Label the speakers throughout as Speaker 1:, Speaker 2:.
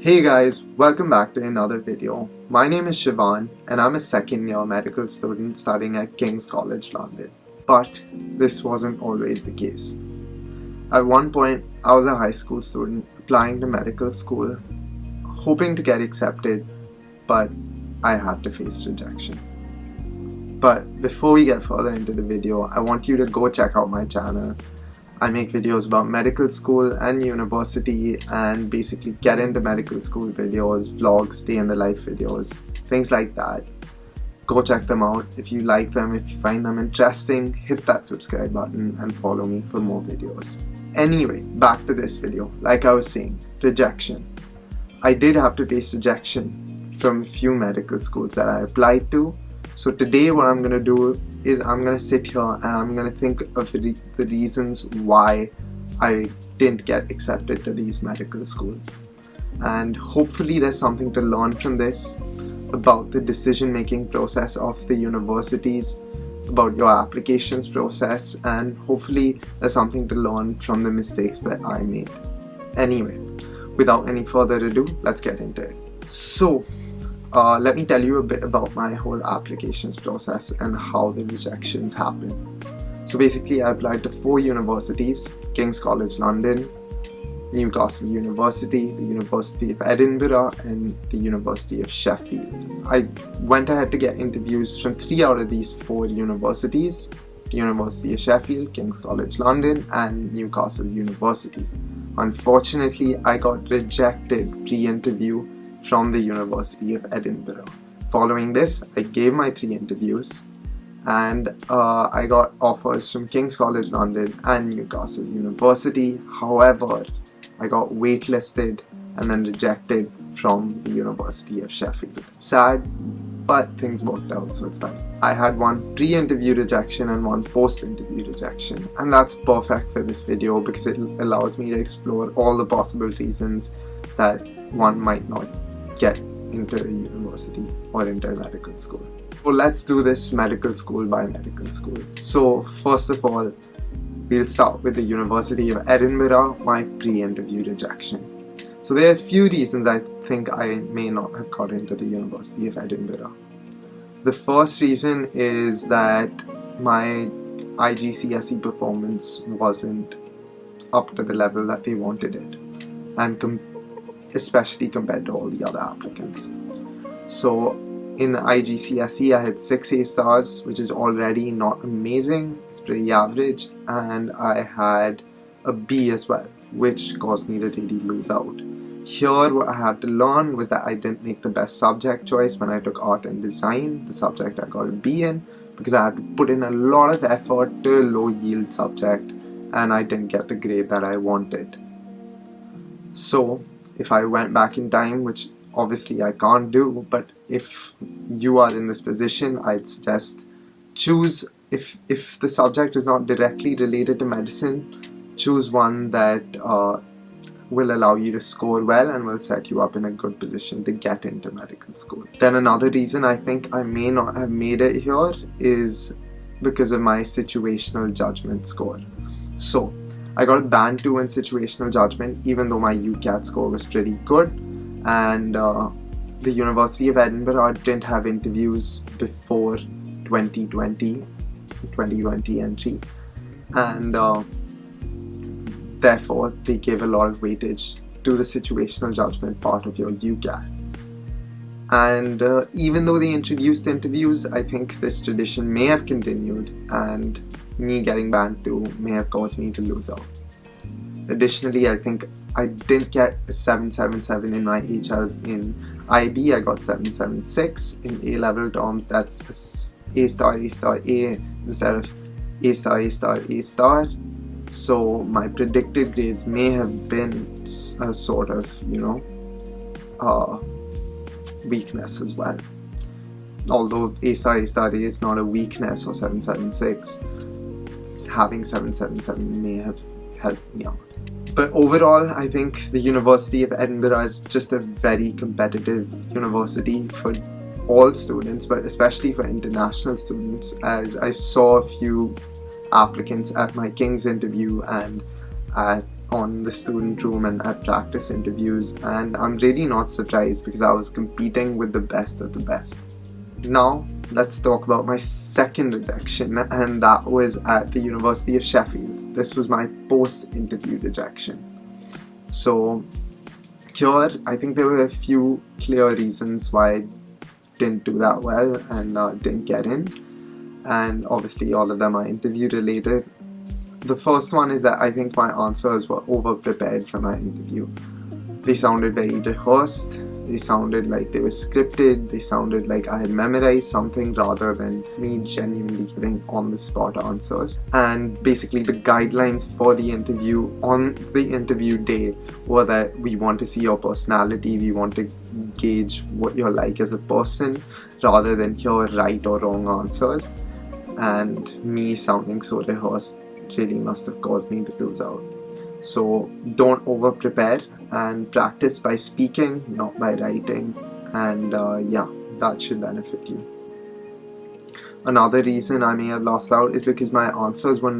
Speaker 1: Hey guys, welcome back to another video. My name is Shivan and I'm a second year medical student studying at King's College London. But this wasn't always the case. At one point, I was a high school student applying to medical school, hoping to get accepted, but I had to face rejection. But before we get further into the video, I want you to go check out my channel. I make videos about medical school and university and basically get into medical school videos, vlogs, day in the life videos, things like that. Go check them out. If you like them, if you find them interesting, hit that subscribe button and follow me for more videos. Anyway, back to this video. Like I was saying, rejection. I did have to face rejection from a few medical schools that I applied to. So today what I'm going to do is I'm going to sit here and I'm going to think of the reasons why I didn't get accepted to these medical schools. And hopefully there's something to learn from this about the decision-making process of the universities, about your applications process, and hopefully there's something to learn from the mistakes that I made. Anyway, without any further ado, let's get into it. So, let me tell you a bit about my whole applications process and how the rejections happen. So basically I applied to 4 universities: King's College London, Newcastle University, the University of Edinburgh and the University of Sheffield. I went ahead to get interviews from 3 out of these 4 universities: the University of Sheffield, King's College London and Newcastle University. Unfortunately, I got rejected pre-interview from the University of Edinburgh. Following this, I gave my 3 interviews and I got offers from King's College London and Newcastle University. However, I got waitlisted and then rejected from the University of Sheffield. Sad, but things worked out, so it's fine. I had 1 pre-interview rejection and 1 post-interview rejection, and that's perfect for this video because it allows me to explore all the possible reasons that one might not get into a university or into a medical school. So let's do this medical school by medical school. So first of all, we'll start with the University of Edinburgh, my pre-interview rejection. So there are a few reasons I think I may not have got into the University of Edinburgh. The first reason is that my IGCSE performance wasn't up to the level that they wanted it, and especially compared to all the other applicants. So in IGCSE I had 6 A stars, which is already not amazing, it's pretty average, and I had a B as well, which caused me to really lose out. Here what I had to learn was that I didn't make the best subject choice when I took art and design, the subject I got a B in, because I had to put in a lot of effort to a low yield subject and I didn't get the grade that I wanted. So if I went back in time, which obviously I can't do, but if you are in this position, I'd suggest choose, if the subject is not directly related to medicine, choose one that will allow you to score well and will set you up in a good position to get into medical school. Then another reason I think I may not have made it here is because of my situational judgment score. So I got a band 2 in situational judgment even though my UCAT score was pretty good, and the University of Edinburgh didn't have interviews before 2020 entry, and therefore they gave a lot of weightage to the situational judgment part of your UCAT. And even though they introduced interviews, I think this tradition may have continued and me getting band 2 may have caused me to lose out. Additionally, I think I didn't get a 777 in my HLs in IB. I got 776 in A-level terms. That's A star A instead of A star A star A star. So my predicted grades may have been a sort of, weakness as well. Although A star A is not a weakness for 776, having 777 may have helped me out. But overall, I think the University of Edinburgh is just a very competitive university for all students, but especially for international students, as I saw a few applicants at my King's interview and at on the student room and at practice interviews, and I'm really not surprised because I was competing with the best of the best. Now, let's talk about my second rejection, and that was at the University of Sheffield. This was my post-interview rejection. So, here, I think there were a few clear reasons why I didn't do that well and didn't get in. And obviously, all of them are interview related. The first one is that I think my answers were over-prepared for my interview. They sounded very rehearsed, they sounded like they were scripted, they sounded like I had memorized something rather than me genuinely giving on-the-spot answers. And basically the guidelines for the interview on the interview day were that we want to see your personality, we want to gauge what you're like as a person rather than hear right or wrong answers. And me sounding so rehearsed really must have caused me to lose out. So don't over prepare and practice by speaking, not by writing, and yeah, that should benefit you. Another reason I may have lost out is because my answers were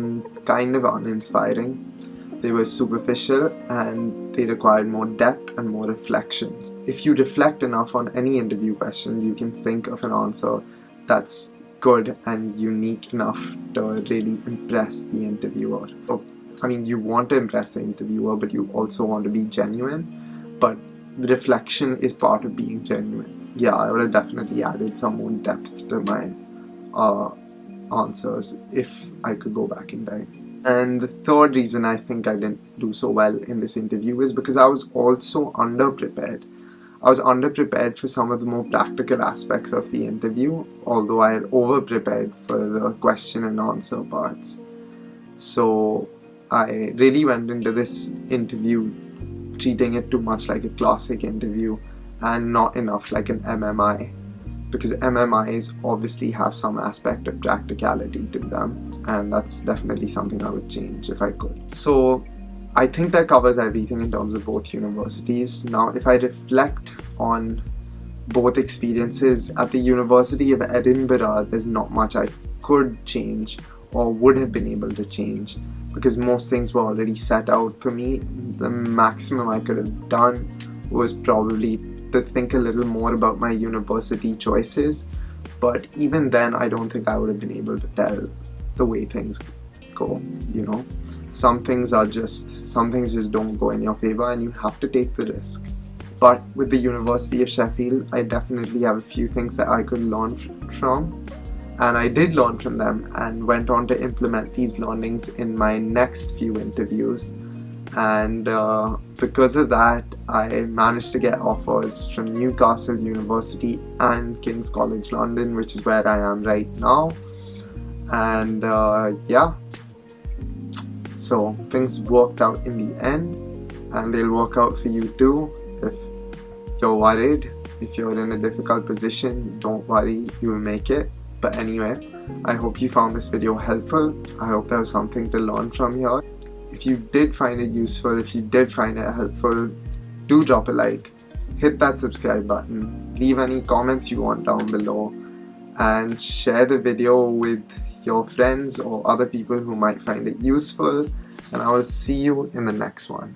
Speaker 1: kind of uninspiring. They were superficial and they required more depth and more reflection. If you reflect enough on any interview question, you can think of an answer that's good and unique enough to really impress the interviewer. So, I mean, you want to impress the interviewer, but you also want to be genuine. But the reflection is part of being genuine. Yeah, I would have definitely added some more depth to my answers if I could go back in time. And the third reason I think I didn't do so well in this interview is because I was also underprepared. I was underprepared for some of the more practical aspects of the interview, although I had over-prepared for the question and answer parts. So I really went into this interview treating it too much like a classic interview and not enough like an MMI, because MMIs obviously have some aspect of practicality to them, and that's definitely something I would change if I could. So I think that covers everything in terms of both universities. Now, if I reflect on both experiences, at the University of Edinburgh, there's not much I could change or would have been able to change because most things were already set out for me. The maximum I could have done was probably to think a little more about my university choices, but even then I don't think I would have been able to tell the way things go, you know. Some things just don't go in your favor and you have to take the risk. But with the University of Sheffield, I definitely have a few things that I could learn from, and I did learn from them and went on to implement these learnings in my next few interviews. And because of that, I managed to get offers from Newcastle University and King's College London, which is where I am right now. And yeah, so things worked out in the end, and they'll work out for you too. If you're worried, if you're in a difficult position, don't worry, you will make it. But anyway, I hope you found this video helpful. I hope there was something to learn from here. If you did find it useful, if you did find it helpful, do drop a like, hit that subscribe button, leave any comments you want down below, and share the video with your friends or other people who might find it useful, and I will see you in the next one.